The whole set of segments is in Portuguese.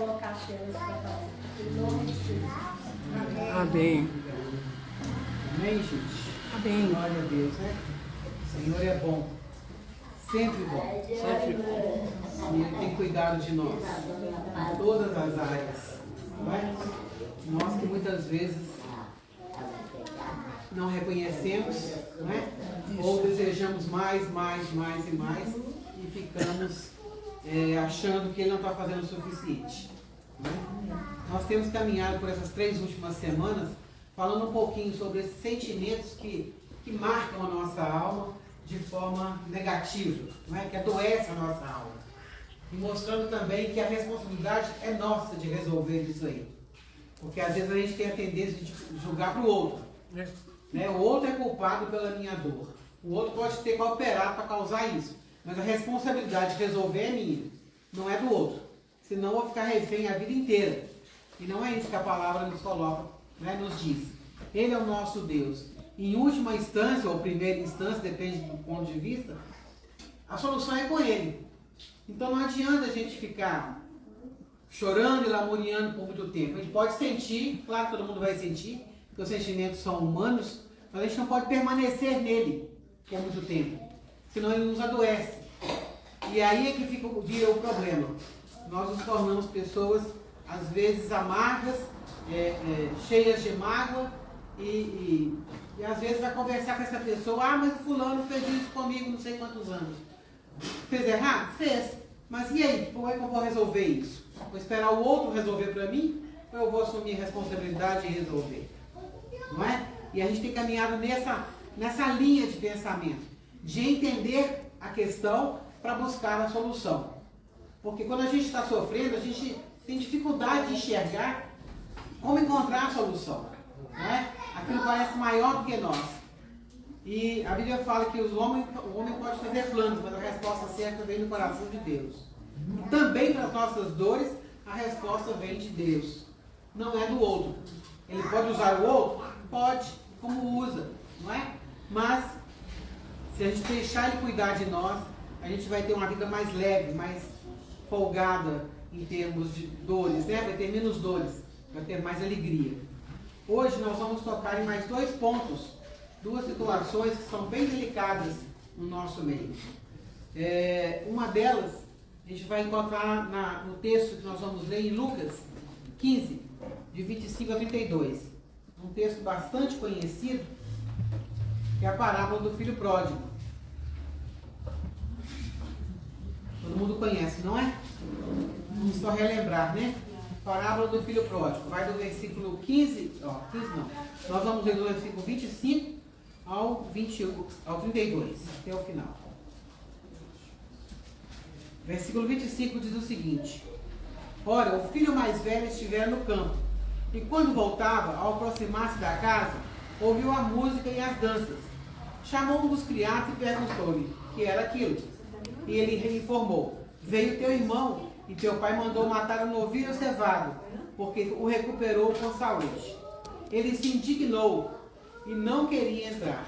colocar as telas para fazer. Em nome de Jesus. Amém. Amém. Amém, gente? Amém. Glória a Deus, né? O Senhor é bom. Sempre bom. Sempre bom. E Ele tem cuidado de nós. Em todas as áreas. Não é? Nós que muitas vezes não reconhecemos, não é? Ou desejamos mais e ficamos achando que Ele não está fazendo o suficiente. Não é? Nós temos caminhado por essas 3 últimas semanas falando um pouquinho sobre esses sentimentos que marcam a nossa alma de forma negativa, não é? Que adoecem a nossa alma. E mostrando também que a responsabilidade é nossa de resolver isso aí. Porque às vezes a gente tem a tendência de julgar para o outro. Né? O outro é culpado pela minha dor. O outro pode ter cooperado para causar isso. Mas a responsabilidade de resolver é minha, não é do outro. Senão eu vou ficar refém a vida inteira. E não é isso que a palavra nos coloca, né? Nos diz. Ele é o nosso Deus. Em última instância, ou primeira instância, depende do ponto de vista, a solução é com Ele. Então não adianta a gente ficar chorando e lamuriando por muito tempo. A gente pode sentir, claro que todo mundo vai sentir, porque os sentimentos são humanos, mas a gente não pode permanecer nele por muito tempo, senão ele nos adoece. E aí é que vira o problema. Nós nos tornamos pessoas, às vezes, amargas, cheias de mágoa, e às vezes vai conversar com essa pessoa, mas o fulano fez isso comigo não sei quantos anos. Fez errado? Fez. Mas e aí? Como é que eu vou resolver isso? Vou esperar o outro resolver para mim? Ou eu vou assumir a responsabilidade e resolver? Não é? E a gente tem caminhado nessa linha de pensamento, de entender a questão para buscar a solução. Porque quando a gente está sofrendo, a gente tem dificuldade de enxergar como encontrar a solução. Não é? Aquilo parece maior do que nós. E a Bíblia fala que o homem pode fazer planos, mas a resposta certa vem do coração de Deus. E também para as nossas dores, a resposta vem de Deus. Não é do outro. Ele pode usar o outro? Pode, como usa, não é? Mas, se a gente deixar Ele cuidar de nós, a gente vai ter uma vida mais leve, mais folgada em termos de dores, né? Vai ter menos dores, vai ter mais alegria. Hoje nós vamos tocar em mais 2 pontos, 2 situações que são bem delicadas no nosso meio. Uma delas, a gente vai encontrar no texto que nós vamos ler em Lucas 15, de 25 a 32. Um texto bastante conhecido, que é a parábola do filho pródigo. Todo mundo conhece, não é? Vamos só relembrar, né? Parábola do filho pródigo. Vai do versículo 15 não. Nós vamos ler do versículo 25 ao 32, até o final. Versículo 25 diz o seguinte: Ora, o filho mais velho estivera no campo, e quando voltava, ao aproximar-se da casa, ouviu a música e as danças. Chamou um dos criados e perguntou-lhe que era aquilo. E ele informou: Veio teu irmão, e teu pai mandou matar um novilho cevado, porque o recuperou com saúde. Ele se indignou e não queria entrar.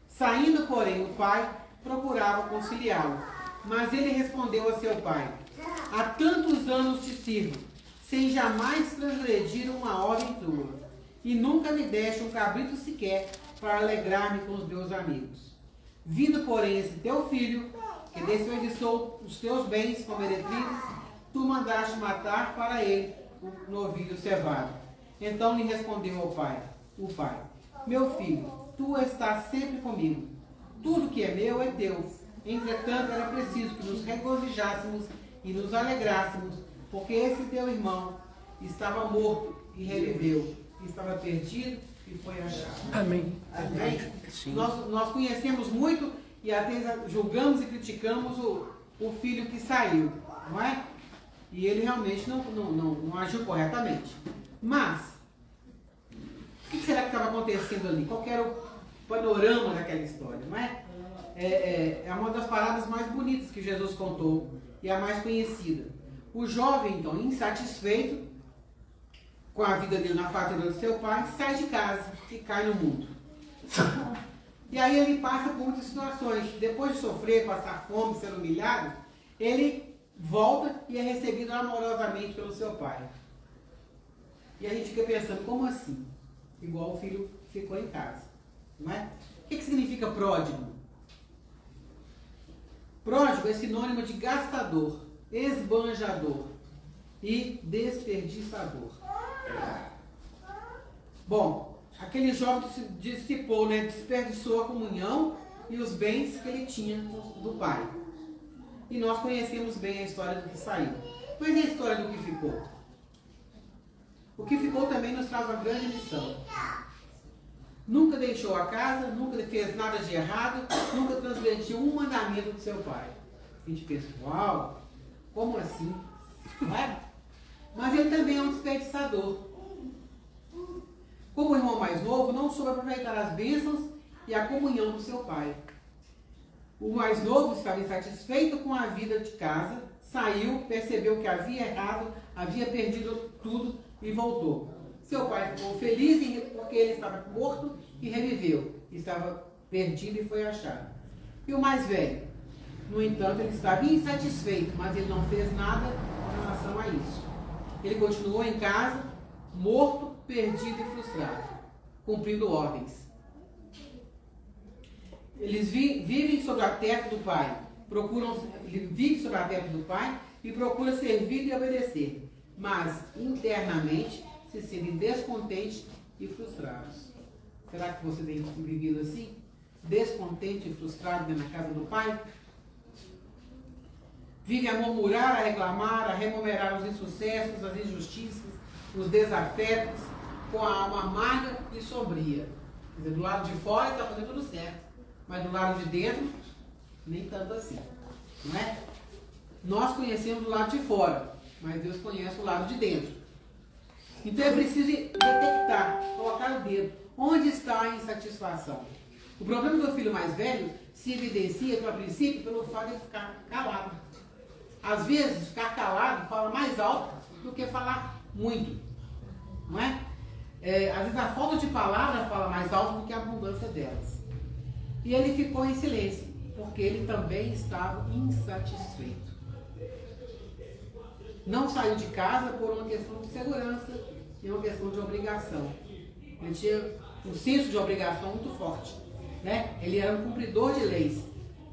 Saindo, porém, o pai procurava conciliá-lo. Mas ele respondeu a seu pai: Há tantos anos te sirvo, sem jamais transgredir uma ordem tua, e nunca me deste um cabrito sequer para alegrar-me com os meus amigos. Vindo, porém, esse teu filho, que desperdiçou os teus bens com meretrizes, tu mandaste matar para ele o novilho cevado. Então lhe respondeu o pai: Meu filho, tu estás sempre comigo. Tudo que é meu é teu. Entretanto, era preciso que nos regozijássemos e nos alegrássemos, porque esse teu irmão estava morto e reviveu, estava perdido e foi achado. Amém. Amém? Sim. Nós conhecemos muito e até julgamos e criticamos o filho que saiu, não é? E ele realmente não agiu corretamente. Mas, o que será que estava acontecendo ali? Qual era o panorama daquela história, não é? É uma das palavras mais bonitas que Jesus contou e a mais conhecida. O jovem, então, insatisfeito com a vida dele na fazenda do seu pai, sai de casa e cai no mundo. E aí ele passa por muitas situações. Depois de sofrer, passar fome, ser humilhado, ele volta e é recebido amorosamente pelo seu pai. E a gente fica pensando, como assim? Igual o filho ficou em casa. Não é? O que significa pródigo? Pródigo é sinônimo de gastador, esbanjador e desperdiçador. Bom, aquele jovem se dissipou, né? Desperdiçou a comunhão e os bens que ele tinha do pai. E nós conhecemos bem a história do que saiu. Mas e a história do que ficou? O que ficou também nos traz uma grande lição. Nunca deixou a casa, nunca fez nada de errado, nunca transgrediu um mandamento do seu pai. A gente pensa, uau, como assim? Não é? Mas ele também é um desperdiçador. Como o irmão mais novo, não soube aproveitar as bênçãos e a comunhão do seu pai. O mais novo estava insatisfeito com a vida de casa, saiu, percebeu que havia errado, havia perdido tudo e voltou. Seu pai ficou feliz porque ele estava morto e reviveu. Estava perdido e foi achado. E o mais velho? No entanto, ele estava insatisfeito, mas ele não fez nada em relação a isso. Ele continuou em casa, morto, perdido e frustrado, cumprindo ordens. Eles vivem sob a teto do pai, ele vive sob a teto do pai e procura servir e obedecer, mas internamente se sentem descontentes e frustrados. Será que você tem vivido assim? Descontente e frustrado dentro da casa do pai? Vive a murmurar, a reclamar, a rememorar os insucessos, as injustiças, os desafetos, com a alma amarga e sombria. Quer dizer, do lado de fora está fazendo tudo certo, mas do lado de dentro, nem tanto assim. Não é? Nós conhecemos o lado de fora, mas Deus conhece o lado de dentro. Então é preciso detectar, colocar o dedo. Onde está a insatisfação? O problema do filho mais velho se evidencia, a princípio, pelo fato de ficar calado. Às vezes, ficar calado fala mais alto do que falar muito. Não é? Às vezes a falta de palavras fala mais alto do que a abundância delas. E ele ficou em silêncio, porque ele também estava insatisfeito. Não saiu de casa por uma questão de segurança e uma questão de obrigação. Ele tinha um senso de obrigação muito forte. Né? Ele era um cumpridor de leis.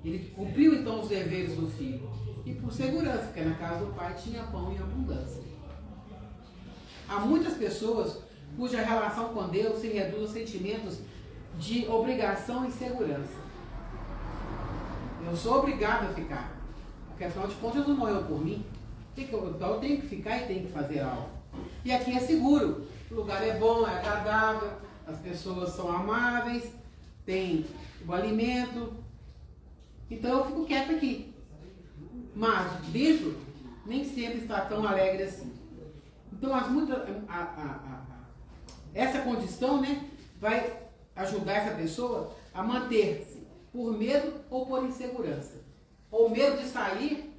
Ele cumpriu então os deveres do filho. E por segurança, porque na casa do pai tinha pão em abundância. Há muitas pessoas cuja relação com Deus se reduz a sentimentos de obrigação e segurança. Eu sou obrigado a ficar, porque afinal de contas Deus não morreu por mim. Então eu tenho que ficar e tenho que fazer algo. E aqui é seguro, o lugar é bom, é agradável, as pessoas são amáveis, tem o alimento, então eu fico quieto aqui. Mas dentro nem sempre está tão alegre assim. Então essa condição, né, vai ajudar essa pessoa a manter-se por medo ou por insegurança. Ou medo de sair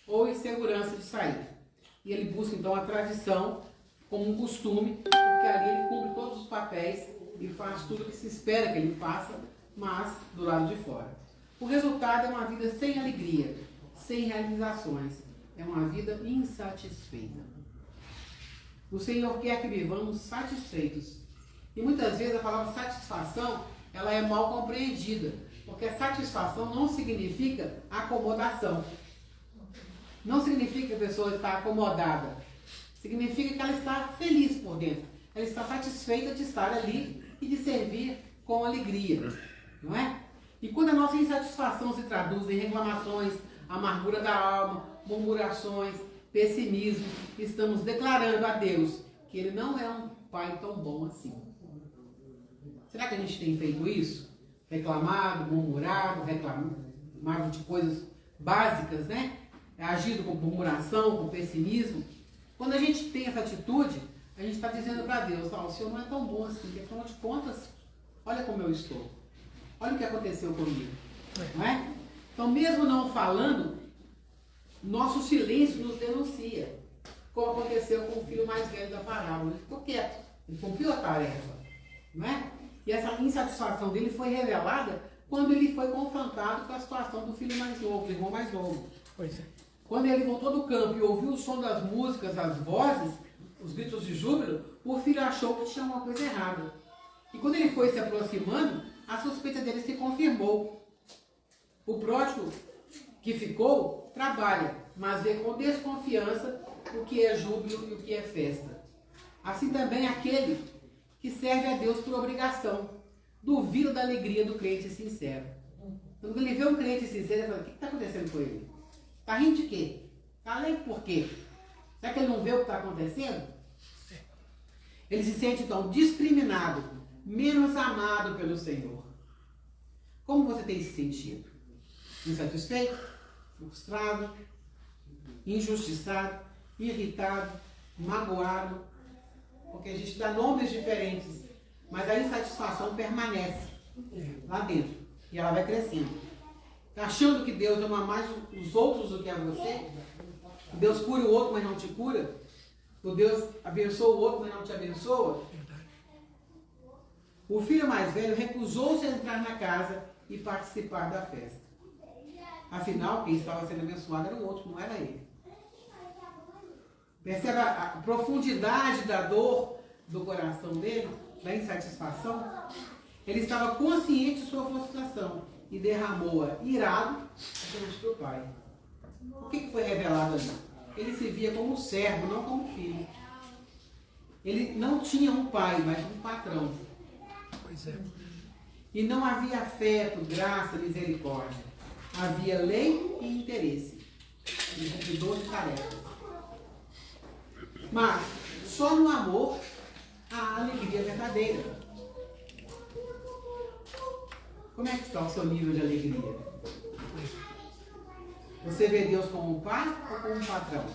ou insegurança de sair. E ele busca então a tradição como um costume, porque ali ele cumpre todos os papéis e faz tudo o que se espera que ele faça, mas do lado de fora. O resultado é uma vida sem alegria, sem realizações. É uma vida insatisfeita. O Senhor quer que vivamos satisfeitos. E muitas vezes a palavra satisfação, ela é mal compreendida. Porque satisfação não significa acomodação. Não significa que a pessoa está acomodada. Significa que ela está feliz por dentro. Ela está satisfeita de estar ali e de servir com alegria. Não é? E quando a nossa insatisfação se traduz em reclamações, amargura da alma, murmurações, pessimismo, estamos declarando a Deus que Ele não é um Pai tão bom assim. Será que a gente tem feito isso? Reclamado, murmurado, reclamado de coisas básicas, né? Agido com murmuração, com pessimismo. Quando a gente tem essa atitude, a gente está dizendo para Deus, o Senhor não é tão bom assim, porque afinal de contas, olha como eu estou. Olha o que aconteceu comigo. Não é? Então, mesmo não falando, nosso silêncio nos denuncia. Como aconteceu com o filho mais velho da parábola. Ele ficou quieto. Ele cumpriu a tarefa. Não é? E essa insatisfação dele foi revelada quando ele foi confrontado com a situação do filho mais novo, do irmão mais novo. Pois é. Quando ele voltou do campo e ouviu o som das músicas, as vozes, os gritos de júbilo, o filho achou que tinha uma coisa errada. E quando ele foi se aproximando, a suspeita dele se confirmou. O pródigo que ficou trabalha, mas vê com desconfiança o que é júbilo e o que é festa. Assim também aquele que serve a Deus por obrigação duvida da alegria do crente sincero. Quando ele vê um crente sincero, ele fala: o que está acontecendo com ele? Está rindo de quê? Está alegre por quê? Será que ele não vê o que está acontecendo? Ele se sente então discriminado, menos amado pelo Senhor. Como você tem se sentido? Insatisfeito? Frustrado? Injustiçado? Irritado? Magoado? Porque a gente dá nomes diferentes, mas a insatisfação permanece lá dentro e ela vai crescendo. Tá achando que Deus ama mais os outros do que a você? Que Deus cura o outro, mas não te cura? Que Deus abençoa o outro, mas não te abençoa? O filho mais velho recusou-se a entrar na casa e participar da festa. Afinal, quem estava sendo abençoado era o outro, não era ele. Percebe a profundidade da dor do coração dele, da insatisfação? Ele estava consciente de sua frustração e derramou-a irado diante do pai. O que foi revelado ali? Ele se via como servo, não como filho. Ele não tinha um pai, mas um patrão. Pois é. E não havia afeto, graça, misericórdia. Havia lei e interesse. Ele cumpridor de tarefas. Mas só no amor há alegria verdadeira. Como é que está o seu nível de alegria? Você vê Deus como um pai ou como um patrão?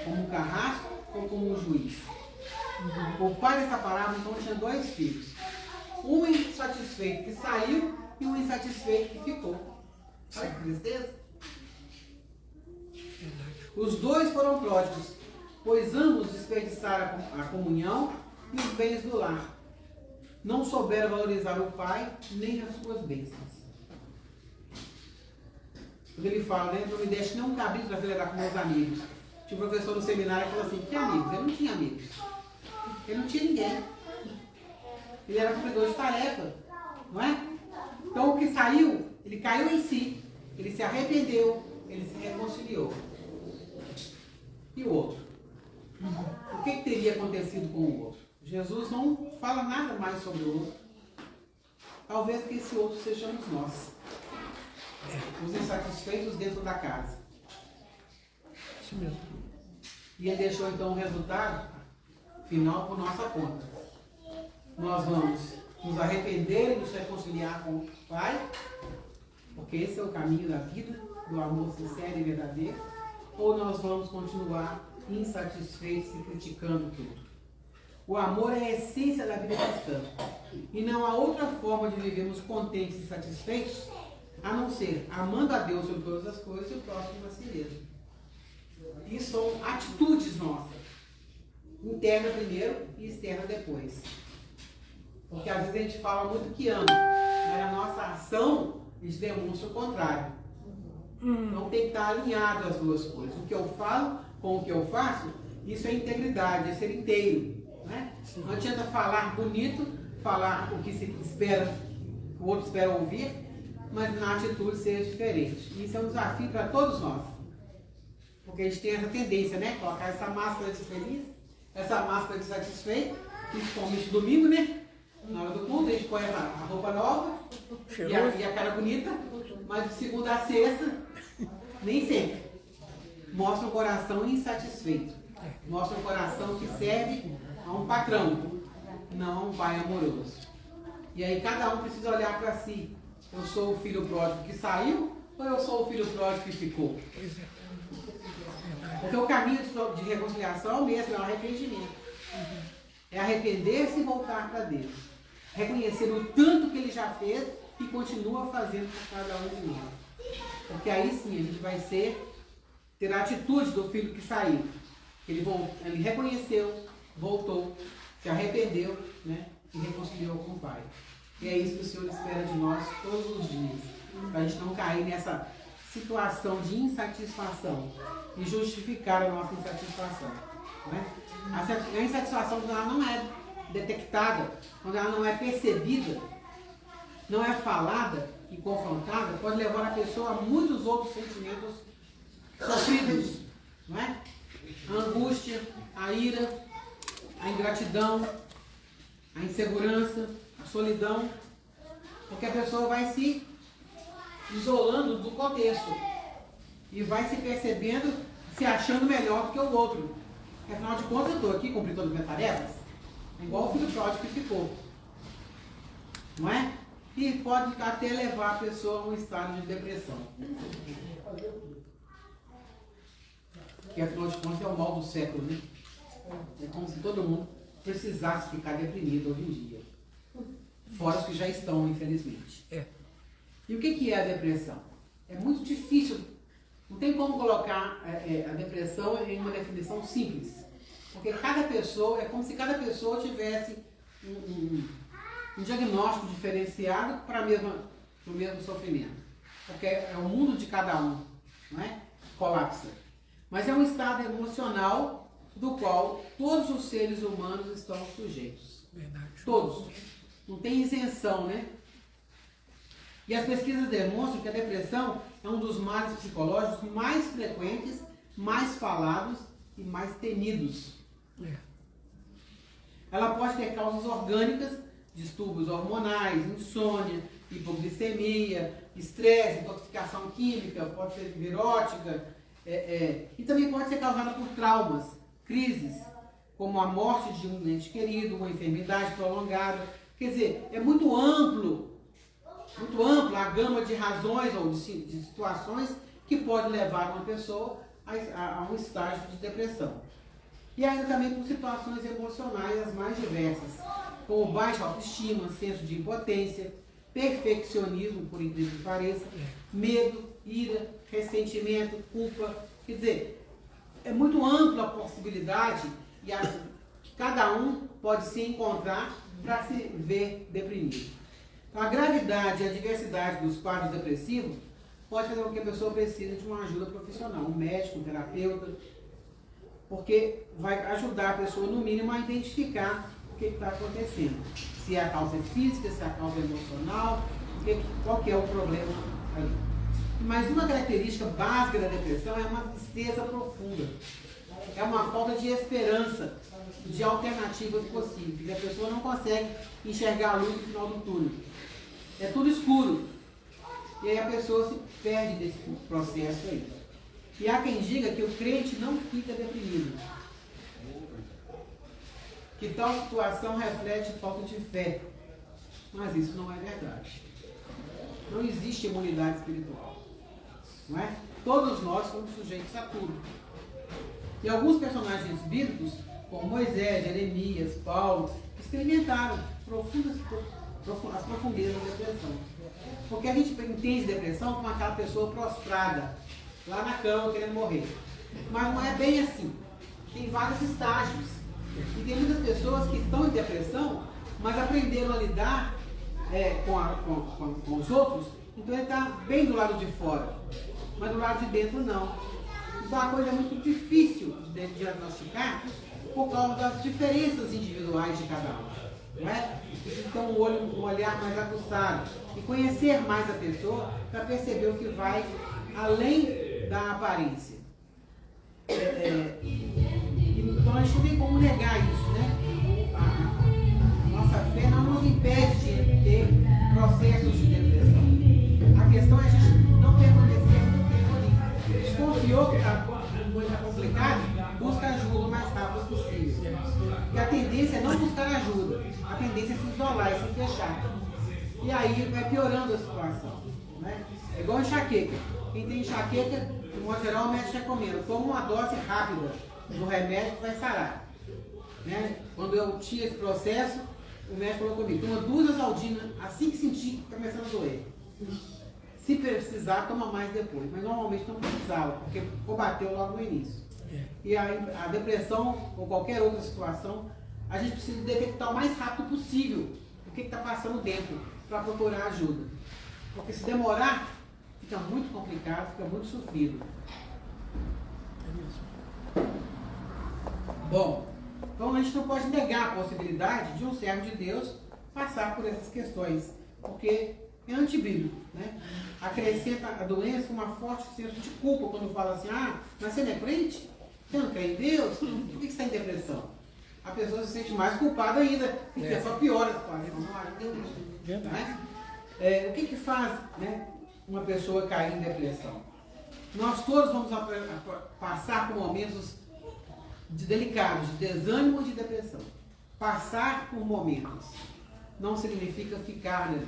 Como um carrasco ou como um juiz? O pai dessa parábola então tinha dois filhos. Um insatisfeito que saiu e um insatisfeito que ficou. Olha que tristeza. Os dois foram pródigos, pois ambos desperdiçaram a comunhão e os bens do lar. Não souberam valorizar o pai nem as suas bênçãos. Quando ele fala, né, não me deixe nem um cabrito para celebrar com meus amigos. Tinha um professor no seminário que falou assim: que amigos? Ele não tinha amigos. Ele não tinha ninguém. Ele era cumpridor de tarefa, não é? Então o que saiu, ele caiu em si, ele se arrependeu, ele se reconciliou. E o outro? O que teria acontecido com o outro? Jesus não fala nada mais sobre o outro. Talvez que esse outro sejamos nós. Os insatisfeitos dentro da casa. Isso mesmo. E ele deixou então o resultado final por nossa conta. Nós vamos nos arrepender e nos reconciliar com o Pai, porque esse é o caminho da vida, do amor sincero e verdadeiro, ou nós vamos continuar insatisfeitos e criticando tudo. O amor é a essência da vida cristã. E não há outra forma de vivermos contentes e satisfeitos a não ser amando a Deus sobre todas as coisas e o próximo a si mesmo. Isso são atitudes nossas. Interna primeiro e externa depois. Porque às vezes a gente fala muito que ama, mas a nossa ação nos demonstra o contrário. Então tem que estar alinhado as duas coisas. O que eu falo com o que eu faço, isso é integridade, é ser inteiro. Né? Não adianta falar bonito, falar o que se espera, o outro espera ouvir, mas na atitude ser diferente. Isso é um desafio para todos nós. Porque a gente tem essa tendência, né? Colocar essa máscara de feliz, essa máscara de satisfeito, principalmente domingo, né? Na hora do culto, a gente põe a roupa nova e a cara bonita, mas de segunda a sexta, nem sempre. Mostra um coração insatisfeito. Mostra um coração que serve a um patrão, não a um pai amoroso. E aí cada um precisa olhar para si. Eu sou o filho pródigo que saiu ou eu sou o filho pródigo que ficou? Porque o caminho de reconciliação é o mesmo, é o arrependimento. É arrepender-se e voltar para Deus. Reconhecer o tanto que Ele já fez e continua fazendo por cada um de nós. Porque aí sim a gente vai ter a atitude do filho que saiu. Ele reconheceu, voltou, se arrependeu, né, e reconciliou com o Pai. E é isso que o Senhor espera de nós todos os dias. Para a gente não cair nessa situação de insatisfação e justificar a nossa insatisfação. Não é? A insatisfação, quando ela não é detectada, quando ela não é percebida, não é falada e confrontada, pode levar a pessoa a muitos outros sentimentos sofridos, não é? A angústia, a ira, a ingratidão, a insegurança, a solidão, porque a pessoa vai se isolando do contexto e vai se percebendo, se achando melhor do que o outro. Afinal de contas, eu estou aqui cumprindo todas as minhas tarefas. É igual o filho pródigo que ficou. Não é? E pode até levar a pessoa a um estado de depressão. Que afinal de contas é o mal do século, né? É como se todo mundo precisasse ficar deprimido hoje em dia. Fora os que já estão, infelizmente. E o que é a depressão? É muito difícil. Não tem como colocar a depressão em uma definição simples. Porque cada pessoa, é como se cada pessoa tivesse um diagnóstico diferenciado para o mesmo sofrimento. Porque é o mundo de cada um, não é? Colapsa. Mas é um estado emocional do qual todos os seres humanos estão sujeitos. Verdade. Todos. Não tem isenção, né? E as pesquisas demonstram que a depressão é um dos males psicológicos mais frequentes, mais falados e mais temidos. Ela pode ter causas orgânicas, distúrbios hormonais, insônia, hipoglicemia, estresse, intoxicação química, pode ser virótica, e também pode ser causada por traumas, crises, como a morte de um ente querido, uma enfermidade prolongada. Quer dizer, é muito ampla a gama de razões ou de situações que pode levar uma pessoa a um estágio de depressão. E ainda também por situações emocionais as mais diversas, como baixa autoestima, senso de impotência, perfeccionismo, por incrível que pareça, medo, ira, ressentimento, culpa. Quer dizer, é muito ampla a possibilidade que cada um pode se encontrar para se ver deprimido. Então, a gravidade e a diversidade dos quadros depressivos pode fazer com que a pessoa precise de uma ajuda profissional, um médico, um terapeuta, porque vai ajudar a pessoa, no mínimo, a identificar o que está acontecendo. Se é a causa física, se é a causa emocional, qual que é o problema ali. Mas uma característica básica da depressão é uma tristeza profunda. É uma falta de esperança, de alternativas possíveis. A pessoa não consegue enxergar a luz no final do túnel. É tudo escuro. E aí a pessoa se perde desse processo aí. E há quem diga que o crente não fica deprimido. Que tal situação reflete falta de fé. Mas isso não é verdade. Não existe imunidade espiritual. Não é? Todos nós somos sujeitos a tudo. E alguns personagens bíblicos, como Moisés, Jeremias, Paulo, experimentaram as profundezas da depressão. Porque a gente entende depressão como aquela pessoa prostrada, lá na cama, querendo morrer. Mas não é bem assim. Tem vários estágios. E tem muitas pessoas que estão em depressão, mas aprenderam a lidar com os outros, então ele está bem do lado de fora. Mas do lado de dentro não. Então a coisa é muito difícil de diagnosticar por causa das diferenças individuais de cada um. Não é? Então um olhar mais aguçado e conhecer mais a pessoa para perceber o que vai além da aparência. Então a gente não tem como negar isso, né? A nossa fé não nos impede de ter processos de depressão. A questão é a gente não permanecer muito tempo ali. Desconfiou que a coisa está complicada, busca ajuda o mais rápido possível. E a tendência é não buscar ajuda, a tendência é se isolar e se fechar. E aí vai piorando a situação. Né? É igual enxaqueca. Quem tem enxaqueca, de modo geral, o médico recomenda: toma uma dose rápida do remédio que vai sarar. Né? Quando eu tinha esse processo, o médico falou comigo: toma 2 Azaldina assim que sentir que está começando a doer. Se precisar, toma mais depois. Mas normalmente não precisava, porque combateu logo no início. E a depressão ou qualquer outra situação, a gente precisa detectar o mais rápido possível o que está passando dentro para procurar ajuda. Porque se demorar, fica muito complicado, fica muito sofrido. É mesmo. Bom, então a gente não pode negar a possibilidade de um servo de Deus passar por essas questões, porque é antibíblico, né? Acrescenta a doença uma forte senso de culpa quando fala assim, mas você não é crente? Você não crê em Deus? Por que você está em depressão? A pessoa se sente mais culpada ainda, porque só piora a situação. Né? O que faz, né, uma pessoa cair em depressão? Nós todos vamos passar por momentos delicados, de desânimo e de depressão. Passar por momentos não significa ficar ali.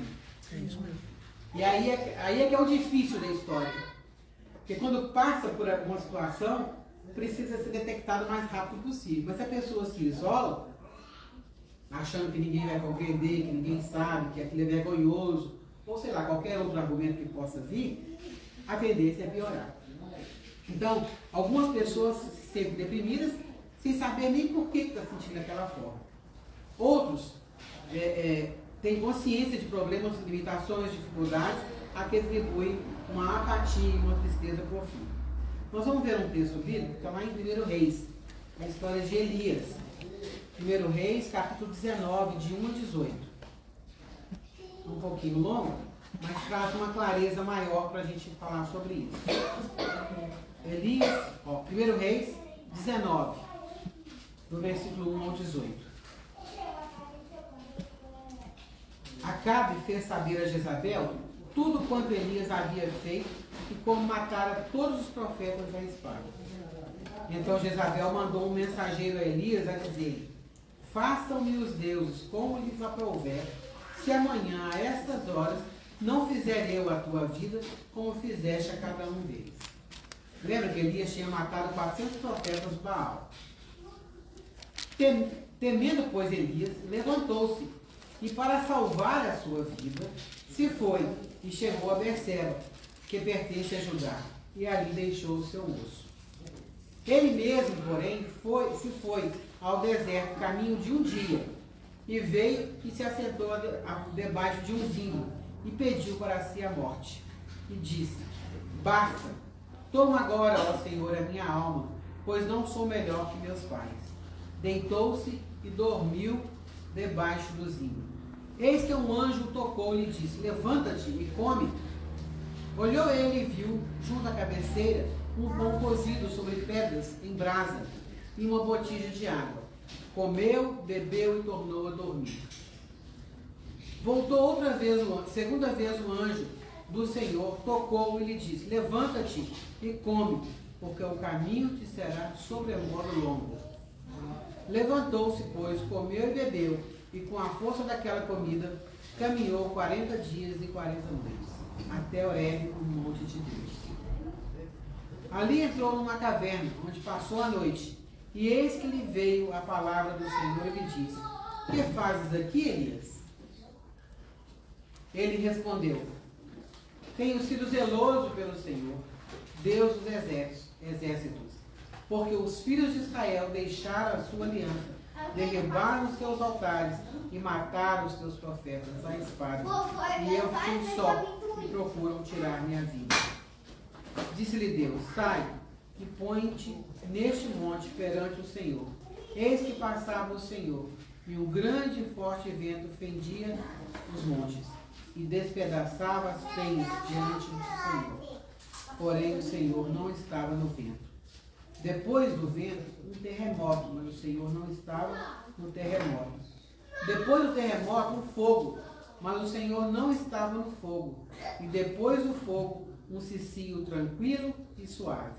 É isso mesmo. E aí é que é o difícil da história. Porque quando passa por uma situação, precisa ser detectado o mais rápido possível. Mas se a pessoa se isola, achando que ninguém vai compreender, que ninguém sabe, que aquilo é vergonhoso, ou sei lá, qualquer outro argumento que possa vir, a tendência é piorar. Então, algumas pessoas se sentem deprimidas sem saber nem por que está sentindo daquela forma. Outros têm consciência de problemas, limitações, dificuldades, a que atribuem uma apatia e uma tristeza profunda. Nós vamos ver um texto bíblico que está lá em 1 Reis, a história de Elias. 1 Reis, capítulo 19, de 1 a 18. Um pouquinho longo, mas traz uma clareza maior para a gente falar sobre isso. Elias, 1 Reis 19, do versículo 1 ao 18. Acabe fez saber a Jezabel tudo quanto Elias havia feito e como matara todos os profetas à espada. Então Jezabel mandou um mensageiro a Elias a dizer: façam-me os deuses como lhes aprouver, se amanhã a estas horas não fizer eu a tua vida como fizeste a cada um deles. Lembra que Elias tinha matado 400 profetas de Baal. Temendo, pois, Elias, levantou-se e, para salvar a sua vida, se foi e chegou a Berseba, que pertence a Judá, e ali deixou o seu osso. Ele mesmo, porém, se foi ao deserto, caminho de um dia, e veio e se assentou debaixo de um zinho, e pediu para si a morte. E disse: basta, toma agora, ó Senhor, a minha alma, pois não sou melhor que meus pais. Deitou-se e dormiu debaixo do zinho. Eis que um anjo o tocou e lhe disse: levanta-te e come. Olhou ele e viu, junto à cabeceira, um pão cozido sobre pedras em brasa e uma botija de água. Comeu, bebeu e tornou a dormir. Voltou outra vez, segunda vez o anjo do Senhor tocou e lhe disse: levanta-te e come, porque o caminho te será sobremodo longo. Levantou-se, pois, comeu e bebeu, e com a força daquela comida caminhou 40 dias e 40 noites, até Horebe, o monte de Deus. Ali entrou numa caverna, onde passou a noite, e eis que lhe veio a palavra do Senhor e lhe disse: que fazes aqui, Elias? Ele respondeu: tenho sido zeloso pelo Senhor, Deus dos exércitos, porque os filhos de Israel deixaram a sua aliança, derribaram os teus altares e mataram os teus profetas à espada. E eu fiquei só e procuram tirar minha vida. Disse-lhe Deus: sai e põe-te neste monte perante o Senhor. Eis que passava o Senhor, e um grande e forte vento fendia os montes e despedaçava as penhas diante do Senhor. Porém o Senhor não estava no vento. Depois do vento, um terremoto, mas o Senhor não estava no terremoto. Depois do terremoto, um fogo, mas o Senhor não estava no fogo. E depois do fogo, um cicio tranquilo e suave.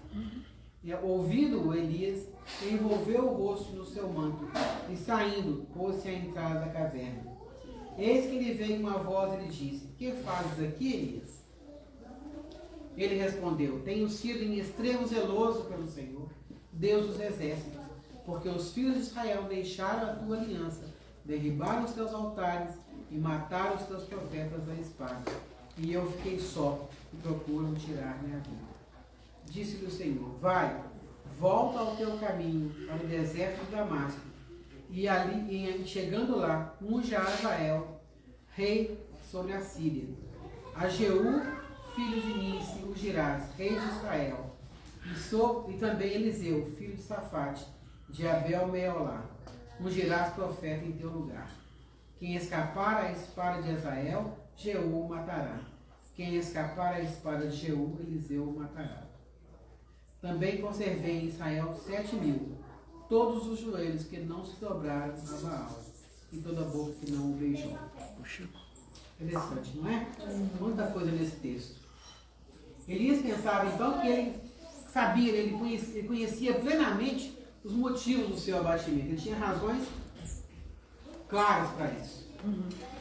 E, ouvindo-o, Elias envolveu o rosto no seu manto e, saindo, pôs-se à entrada da caverna. Eis que lhe veio uma voz e lhe disse: que fazes aqui, Elias? Ele respondeu: tenho sido em extremo zeloso pelo Senhor, Deus dos exércitos, porque os filhos de Israel deixaram a tua aliança, derribaram os teus altares e mataram os teus profetas à espada. E eu fiquei só e procuram tirar minha vida. Disse-lhe o Senhor: vai, volta ao teu caminho para o deserto de Damasco, e ali, chegando lá, unja a Hazael, rei sobre a Síria. A Jeú, filho de Nice, ungirás, rei de Israel, e também Eliseu, filho de Safate, de Abel-Meolá, ungirás profeta em teu lugar. Quem escapar à espada de Hazael, Jeú o matará. Quem escapar à espada de Jeú, Eliseu o matará. Também conservei em Israel 7.000, todos os joelhos que não se dobraram a Baal, e toda a boca que não o beijou. Puxa. Interessante, não é? Muita coisa nesse texto. Elias pensava então que ele sabia, ele conhecia plenamente os motivos do seu abatimento. Ele tinha razões claras para isso.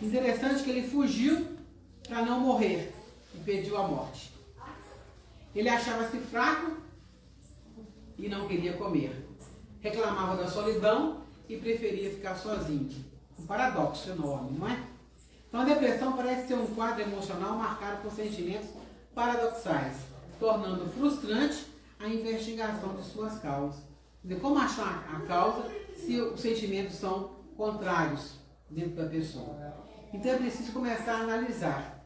Interessante que ele fugiu para não morrer e pediu a morte. Ele achava-se fraco e não queria comer. Reclamava da solidão e preferia ficar sozinho. Um paradoxo enorme, não é? Então a depressão parece ser um quadro emocional marcado por sentimentos paradoxais, tornando frustrante a investigação de suas causas. Quer dizer, como achar a causa se os sentimentos são contrários dentro da pessoa? Então é preciso começar a analisar.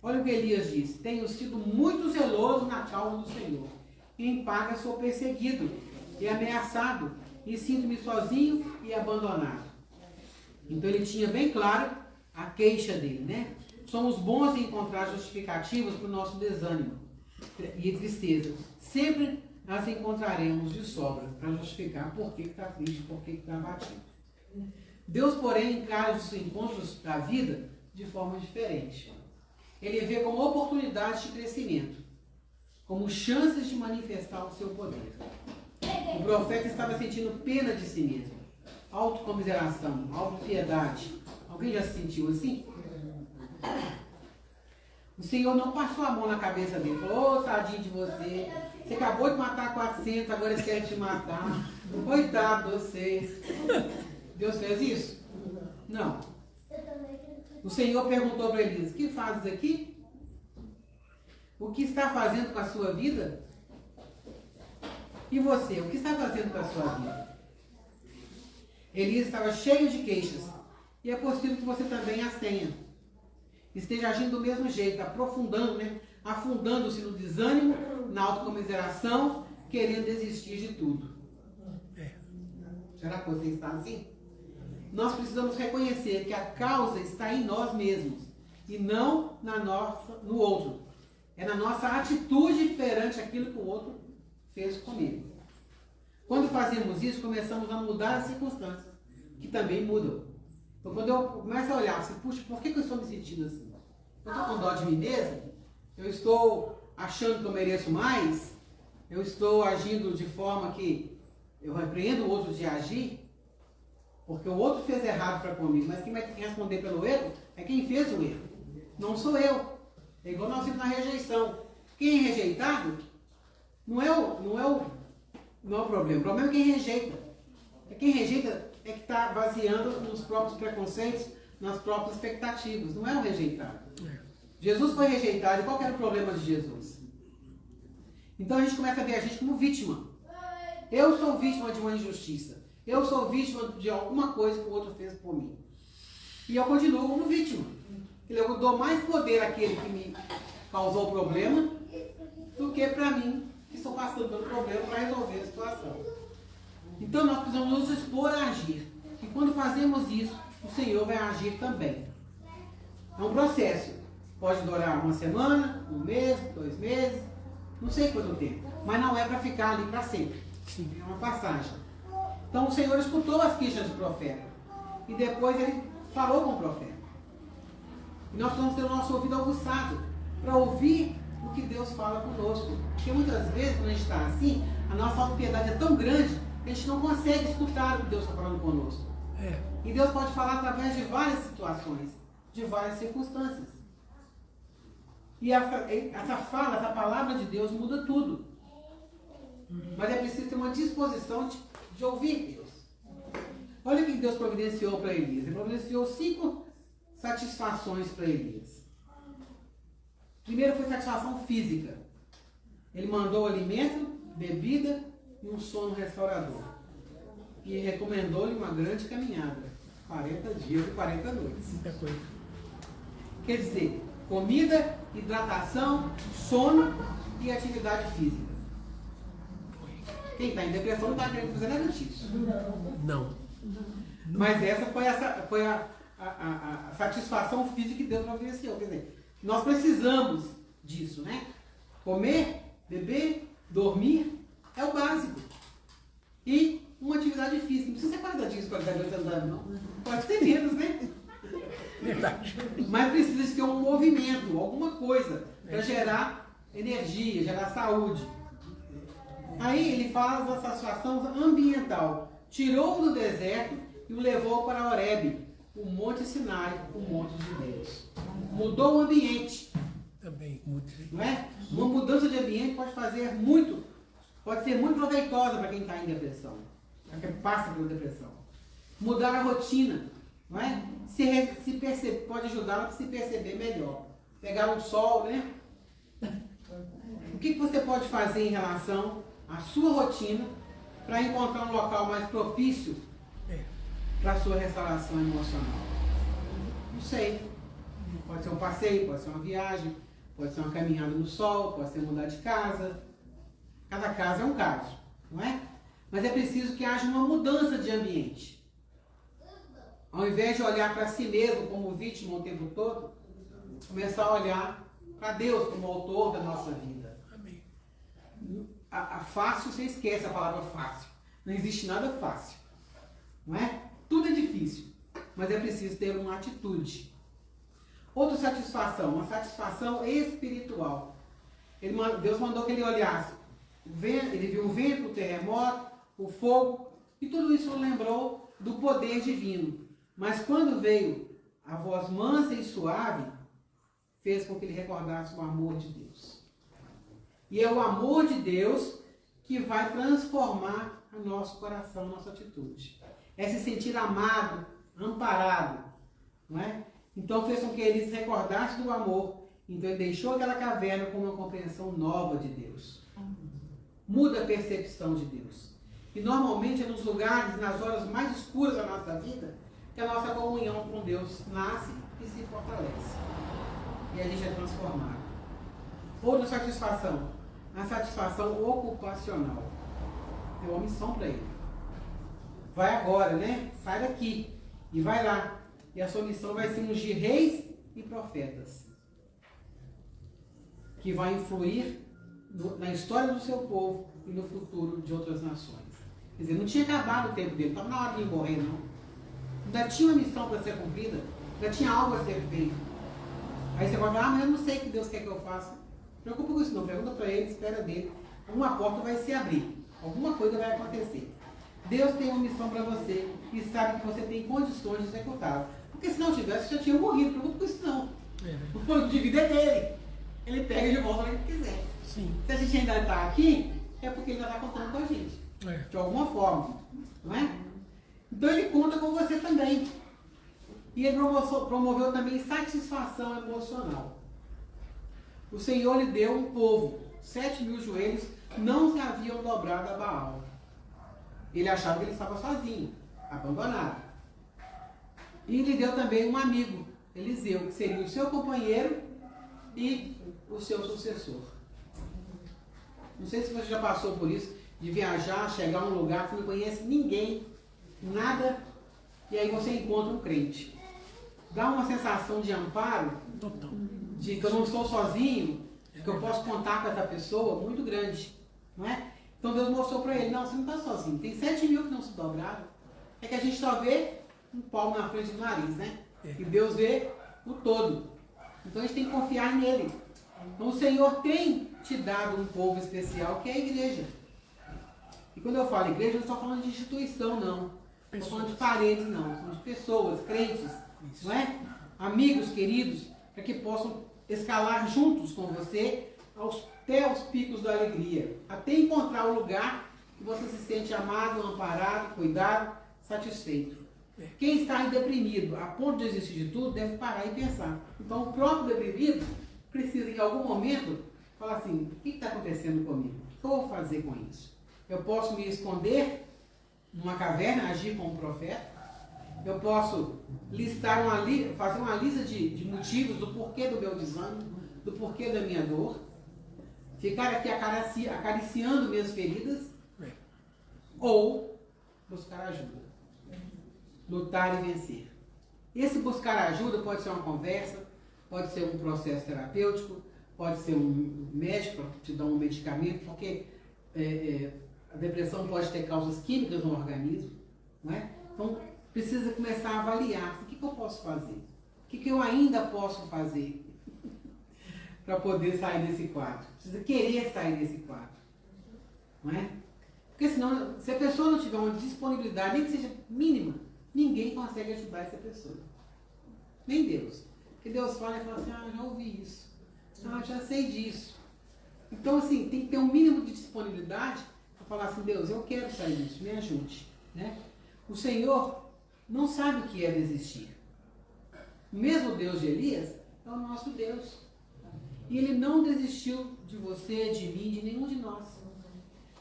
Olha o que Elias diz: tenho sido muito zeloso na causa do Senhor. Em paga sou perseguido e ameaçado, e sinto-me sozinho e abandonado. Então ele tinha bem claro a queixa dele, né? Somos bons em encontrar justificativas para o nosso desânimo e tristeza. Sempre as encontraremos de sobra para justificar por que está triste, por que está abatido. Deus, porém, encara os encontros da vida de forma diferente. Ele vê como oportunidades de crescimento, como chances de manifestar o seu poder. O profeta estava sentindo pena de si mesmo, autocomiseração, autopiedade. Alguém já se sentiu assim? O Senhor não passou a mão na cabeça dele, falou: ô, tadinho de você, você acabou de matar 400, agora eles querem te matar. Coitado de você. Deus fez isso? Não. O Senhor perguntou para Elias: o que fazes aqui? O que está fazendo com a sua vida? E você, o que está fazendo com a sua vida? Elias estava cheio de queixas, e é possível que você também as tenha. Esteja agindo do mesmo jeito, aprofundando, né? Afundando-se no desânimo, na autocomiseração, querendo desistir de tudo. Será que você está assim? Nós precisamos reconhecer que a causa está em nós mesmos e não no outro. É na nossa atitude perante aquilo que o outro fez comigo. Quando fazemos isso, começamos a mudar as circunstâncias, que também mudam. Então, quando eu começo a olhar assim, puxa, por que eu estou me sentindo assim? Eu estou com dó de mim mesmo? Eu estou achando que eu mereço mais? Eu estou agindo de forma que eu repreendo o outro de agir? Porque o outro fez errado para comigo, mas quem vai responder pelo erro é quem fez o erro. Não sou eu. É igual nós vimos na rejeição. Quem é rejeitado não é o problema. O problema é quem rejeita. Quem rejeita é que está baseando nos próprios preconceitos, nas próprias expectativas. Não é o rejeitado. Jesus foi rejeitado. E qual que era o problema de Jesus? Então a gente começa a ver a gente como vítima. Eu sou vítima de uma injustiça. Eu sou vítima de alguma coisa que o outro fez por mim. E eu continuo como vítima. Eu dou mais poder àquele que me causou o problema do que para mim, que estou passando pelo problema para resolver a situação. Então nós precisamos nos expor a agir. E quando fazemos isso, o Senhor vai agir também. É um processo. Pode durar uma semana, um mês, 2 meses, não sei quanto tempo. Mas não é para ficar ali para sempre. É uma passagem. Então o Senhor escutou as queixas do profeta. E depois ele falou com o profeta. E nós vamos ter o nosso ouvido aguçado para ouvir o que Deus fala conosco. Porque muitas vezes, quando a gente está assim, a nossa autopiedade é tão grande que a gente não consegue escutar o que Deus está falando conosco. E Deus pode falar através de várias situações, de várias circunstâncias. E essa fala, essa palavra de Deus muda tudo. Mas é preciso ter uma disposição de ouvir Deus. Olha o que Deus providenciou para Elias. Ele providenciou 5 satisfações para Elias. Primeiro foi satisfação física. Ele mandou alimento, bebida e um sono restaurador. E recomendou-lhe uma grande caminhada. 40 dias e 40 noites. Muita coisa. Quer dizer, Comida, hidratação, sono e atividade física. Quem está em depressão não está querendo fazer nada disso. Não. Mas essa foi a satisfação física que Deus providenciou. Quer dizer, nós precisamos disso, né? Comer, beber, dormir é o básico. E uma atividade física. Não precisa ser qualidade qualidade de 80 anos, não. Pode ser menos, né? Verdade. Mas precisa ter um movimento, alguma coisa, para gerar energia, gerar saúde. Aí ele fala da satisfação ambiental. Tirou-o do deserto e o levou para Horebe, o Monte Sinai, o Monte de Deus. Mudou o ambiente. Também muito. Não é? Uma mudança de ambiente pode ser muito proveitosa para quem está em depressão, para quem passa pela depressão. Mudar a rotina, não é? Pode ajudá-la a se perceber melhor. Pegar o sol, né? O que você pode fazer em relação à sua rotina para encontrar um local mais propício para a sua restauração emocional? Não sei. Pode ser um passeio, pode ser uma viagem, pode ser uma caminhada no sol, pode ser mudar de casa. Cada caso é um caso, não é? Mas é preciso que haja uma mudança de ambiente. Ao invés de olhar para si mesmo como vítima o tempo todo, começar a olhar para Deus como autor da nossa vida. Amém. A fácil, você esquece a palavra fácil. Não existe nada fácil, não é? Tudo é difícil, mas é preciso ter uma atitude. Outra satisfação, uma satisfação espiritual. Deus mandou que ele olhasse. Ele viu o vento, o terremoto, o fogo, e tudo isso o lembrou do poder divino. Mas quando veio a voz mansa e suave, fez com que ele recordasse o amor de Deus. E é o amor de Deus que vai transformar o nosso coração, a nossa atitude. É se sentir amado, amparado, não é? Então fez com que ele se recordasse do amor. Então ele deixou aquela caverna com uma compreensão nova de Deus. Muda a percepção de Deus. E normalmente é nos lugares, nas horas mais escuras da nossa vida, que a nossa comunhão com Deus nasce e se fortalece. E a gente é transformado. Outra satisfação, a satisfação ocupacional. Tem uma missão para ele. Vai agora, né? Sai daqui e vai lá. E a sua missão vai ser ungir reis e profetas, que vai influir na história do seu povo e no futuro de outras nações. Quer dizer, não tinha acabado o tempo dele, não estava na hora de ir morrer, não. Ainda tinha uma missão para ser cumprida, ainda tinha algo a ser feito. Aí você vai falar, mas eu não sei o que Deus quer que eu faça. Não preocupa com isso não, pergunta para ele, espera dele. Uma porta vai se abrir, alguma coisa vai acontecer. Deus tem uma missão para você e sabe que você tem condições de executá-la. Porque se não tivesse, já tinha morrido, não preocupa com isso não. O plano de vida é dele. Ele pega de volta o que ele quiser. Sim. Se a gente ainda está aqui, é porque ele ainda está contando com a gente. De alguma forma. Não é? Então ele conta com você também. E ele promoveu também satisfação emocional. O Senhor lhe deu um povo. 7.000 joelhos não se haviam dobrado a Baal. Ele achava que ele estava sozinho, abandonado. E lhe deu também um amigo, Eliseu, que seria o seu companheiro e o seu sucessor. Não sei se você já passou por isso, de viajar, chegar a um lugar que você não conhece ninguém, nada, e aí você encontra um crente. Dá uma sensação de amparo, de que eu não estou sozinho, que eu posso contar com essa pessoa, muito grande. Não é? Então Deus mostrou para ele, não, você não está sozinho, tem 7.000 que não se dobraram. É que a gente só vê um palmo na frente do nariz, né? E Deus vê o todo. Então a gente tem que confiar nele. Então o Senhor tem te dado um povo especial, que é a igreja. E quando eu falo igreja, eu não estou falando de instituição, não. Não estou falando de paredes, não. Estou falando de pessoas, crentes, não é? Amigos, queridos, para que possam escalar juntos com você até os picos da alegria. Até encontrar o lugar que você se sente amado, amparado, cuidado, satisfeito. Quem está deprimido a ponto de desistir de tudo deve parar e pensar. Então o próprio deprimido precisa em algum momento falar assim, o que está acontecendo comigo? O que eu vou fazer com isso? Eu posso me esconder numa caverna, agir como profeta, Eu posso fazer uma lista de motivos do porquê do meu desânimo, do porquê da minha dor. Ficar aqui acariciando minhas feridas. Ou buscar ajuda. Lutar e vencer. Esse buscar ajuda pode ser uma conversa, pode ser um processo terapêutico, pode ser um médico te dar um medicamento, porque a depressão pode ter causas químicas no organismo, não é? Então, precisa começar a avaliar o que eu posso fazer, o que eu ainda posso fazer para poder sair desse quadro. Precisa querer sair desse quadro, não é? Porque senão, se a pessoa não tiver uma disponibilidade, nem que seja mínima, ninguém consegue ajudar essa pessoa. Nem Deus. Porque Deus fala e fala assim, já ouvi isso. Já sei disso. Então, assim, tem que ter um mínimo de disponibilidade para falar assim, Deus, eu quero sair disso, me ajude. Né? O Senhor não sabe o que é desistir. O mesmo Deus de Elias é o nosso Deus. E Ele não desistiu de você, de mim, de nenhum de nós.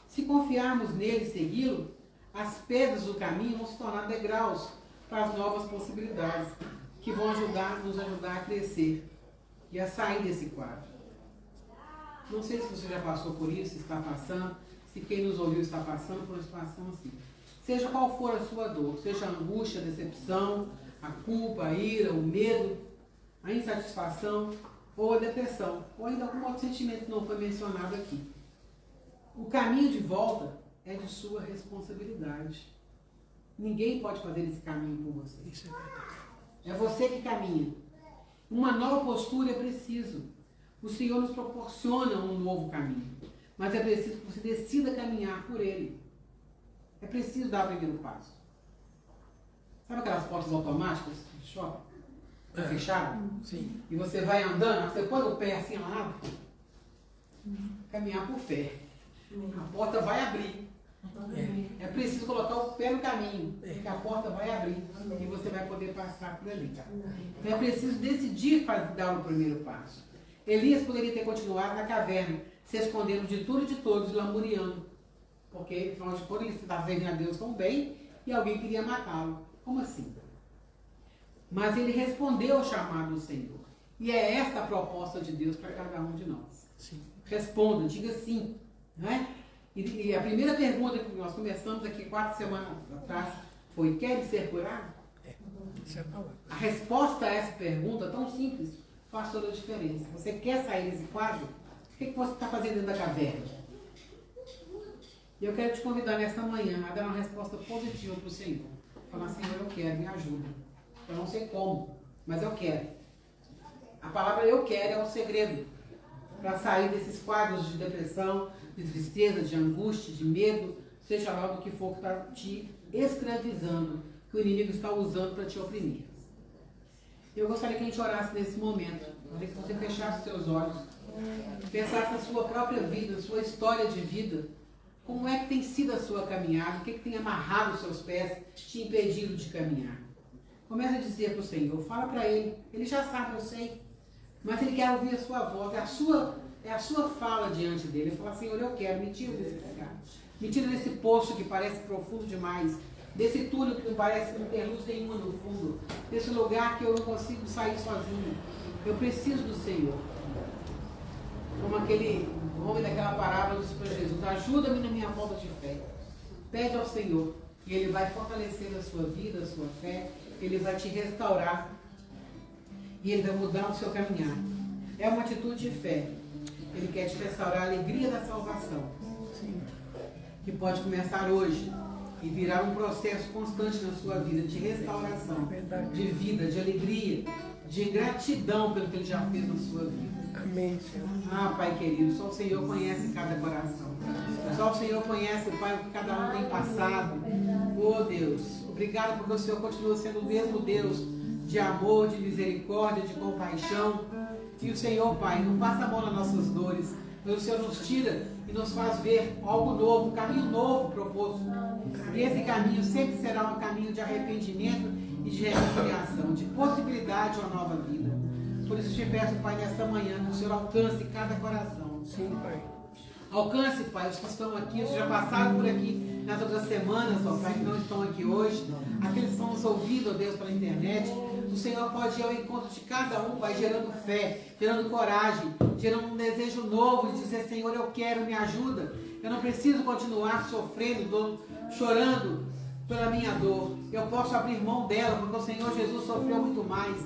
Se confiarmos nele e segui-lo, as pedras do caminho vão se tornar degraus para as novas possibilidades que vão nos ajudar a crescer e a sair desse quadro. Não sei se você já passou por isso, está passando, se quem nos ouviu está passando por uma situação assim. Seja qual for a sua dor, seja a angústia, a decepção, a culpa, a ira, o medo, a insatisfação ou a depressão, ou ainda algum outro sentimento que não foi mencionado aqui. O caminho de volta é de sua responsabilidade. Ninguém pode fazer esse caminho por você. Isso é verdade. É você que caminha. Uma nova postura é preciso. O Senhor nos proporciona um novo caminho. Mas é preciso que você decida caminhar por ele. É preciso dar o primeiro passo. Sabe aquelas portas automáticas do shopping? Fechadas? Sim. E você vai andando, você põe o pé assim, ela abre. Caminhar por fé. A porta vai abrir. É preciso colocar o pé no caminho, porque a porta vai abrir e você vai poder passar por ali. Então é preciso decidir dar o primeiro passo. Elias poderia ter continuado na caverna, se escondendo de tudo e de todos, lamuriando. Porque, afinal de contas, ele estava servindo a Deus tão bem e alguém queria matá-lo. Como assim? Mas ele respondeu ao chamado do Senhor. E é esta a proposta de Deus para cada um de nós. Sim. Responda, diga sim. Não é? E a primeira pergunta que nós começamos aqui 4 semanas atrás foi: quer ser curado? Isso é a palavra. A resposta a essa pergunta, tão simples, faz toda a diferença. Você quer sair desse quadro? O que você está fazendo dentro da caverna? E eu quero te convidar nesta manhã a dar uma resposta positiva para o Senhor. Falar: Senhor, eu quero, me ajuda. Eu não sei como, mas eu quero. A palavra eu quero é o segredo para sair desses quadros de depressão, de tristeza, de angústia, de medo, seja lá do que for que está te escravizando, que o inimigo está usando para te oprimir. Eu gostaria que a gente orasse nesse momento. Eu gostaria que você fechasse os seus olhos, pensasse na sua própria vida, sua história de vida. Como é que tem sido a sua caminhada? O que tem amarrado os seus pés, te impedido de caminhar? Comece a dizer para o Senhor, fala para Ele. Ele já sabe, eu sei. Mas Ele quer ouvir a sua voz, é a sua fala diante dele. Ele fala: Senhor, eu quero, me tira desse lugar. Me tira desse poço que parece profundo demais. Desse túnel que parece que não tem luz nenhuma no fundo. Desse lugar que eu não consigo sair sozinho. Eu preciso do Senhor. Como aquele homem daquela parábola disse para Jesus: ajuda-me na minha falta de fé. Pede ao Senhor e Ele vai fortalecer a sua vida, a sua fé. Ele vai te restaurar. E Ele vai mudar o seu caminhar. É uma atitude de fé. Ele quer te restaurar a alegria da salvação. Sim. Que pode começar hoje e virar um processo constante na sua vida de restauração, de vida, de alegria, de gratidão pelo que Ele já fez na sua vida. Amém, Senhor. Ah, Pai querido, só o Senhor conhece cada coração. Só o Senhor conhece, Pai, o que cada um tem passado. Oh Deus, obrigado porque o Senhor continua sendo o mesmo Deus de amor, de misericórdia, de compaixão. E o Senhor, Pai, não passa a mão nas nossas dores, mas o Senhor nos tira e nos faz ver algo novo, um caminho novo proposto. E esse caminho sempre será um caminho de arrependimento e de reconciliação, de possibilidade de uma nova vida. Por isso te peço, Pai, nesta manhã, que o Senhor alcance cada coração. Sim, Pai. Alcance, Pai, os que estão aqui, os que já passaram por aqui, nas outras semanas, ó Pai, que não estão aqui hoje, aqueles que estão nos ouvindo, ó Deus, pela internet. O Senhor pode ir ao encontro de cada um, Pai, gerando fé, gerando coragem, gerando um desejo novo de dizer, Senhor, eu quero, me ajuda. Eu não preciso continuar sofrendo, chorando pela minha dor. Eu posso abrir mão dela, porque o Senhor Jesus sofreu muito mais.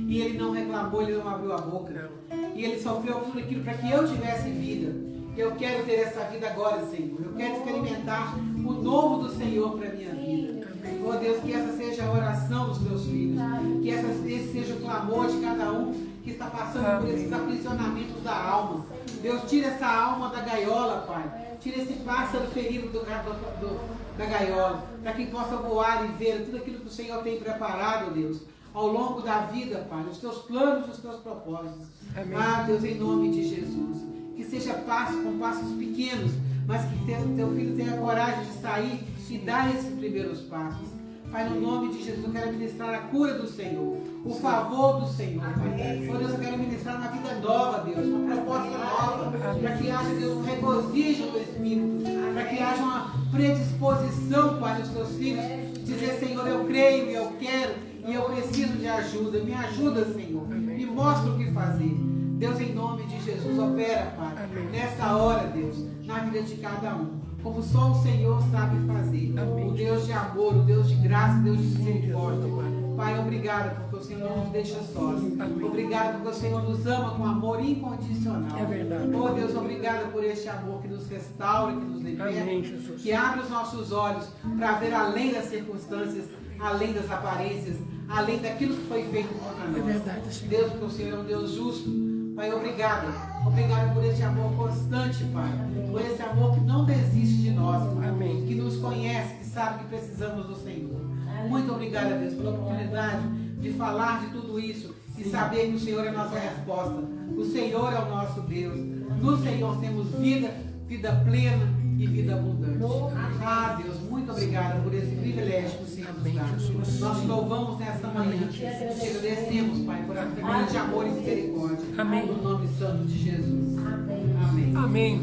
E Ele não reclamou, Ele não abriu a boca. E Ele sofreu tudo aquilo para que eu tivesse vida. Eu quero ter essa vida agora, Senhor. Eu quero experimentar o novo do Senhor para a minha vida. Oh Deus, que essa seja a oração dos teus filhos. Que esse seja o clamor de cada um que está passando por esses aprisionamentos da alma. Deus, tira essa alma da gaiola, Pai. Tira esse pássaro ferido da gaiola. Para que possa voar e ver tudo aquilo que o Senhor tem preparado, Deus, ao longo da vida, Pai. Os teus planos, os teus propósitos. Amém. Ah, Deus, em nome de Jesus. Que seja com passos pequenos, mas que teu filho tenha coragem de sair e dar esses primeiros passos. Pai, no nome de Jesus, eu quero ministrar a cura do Senhor, o favor do Senhor, Pai. Oh Deus, eu quero ministrar uma vida nova, Deus, uma proposta nova, para que haja, Deus, um regozijo do Espírito, para que haja uma predisposição, Pai, dos teus filhos, dizer, Senhor, eu creio e eu quero e eu preciso de ajuda. Me ajuda, Senhor, me mostra o que fazer. Deus, em nome de Jesus, opera, Pai, nessa hora, Deus, na vida de cada um, como só o Senhor sabe fazer. O Deus de amor, o Deus de graça, o Deus de misericórdia. Pai, obrigado porque o Senhor não nos deixa sós. Obrigado porque o Senhor nos ama com amor incondicional. É verdade. Oh Deus, obrigado por este amor que nos restaura, que nos liberta, que abre os nossos olhos para ver além das circunstâncias, além das aparências, além daquilo que foi feito contra nós. É verdade, Senhor. Deus, porque o Senhor é um Deus justo. Pai, obrigado. Obrigado por esse amor constante, Pai. Por esse amor que não desiste de nós, Pai. Amém. Que nos conhece, que sabe que precisamos do Senhor. Muito obrigado, Deus, pela oportunidade de falar de tudo isso e saber que o Senhor é a nossa resposta. O Senhor é o nosso Deus. No Senhor temos vida, vida plena e vida abundante. Ah, Deus, muito obrigado por esse privilégio que o Senhor nos dá. Nós te louvamos nesta manhã. Te agradecemos, Pai, por essa grande amor e misericórdia. Amém. No nome santo de Jesus. Amém. Amém.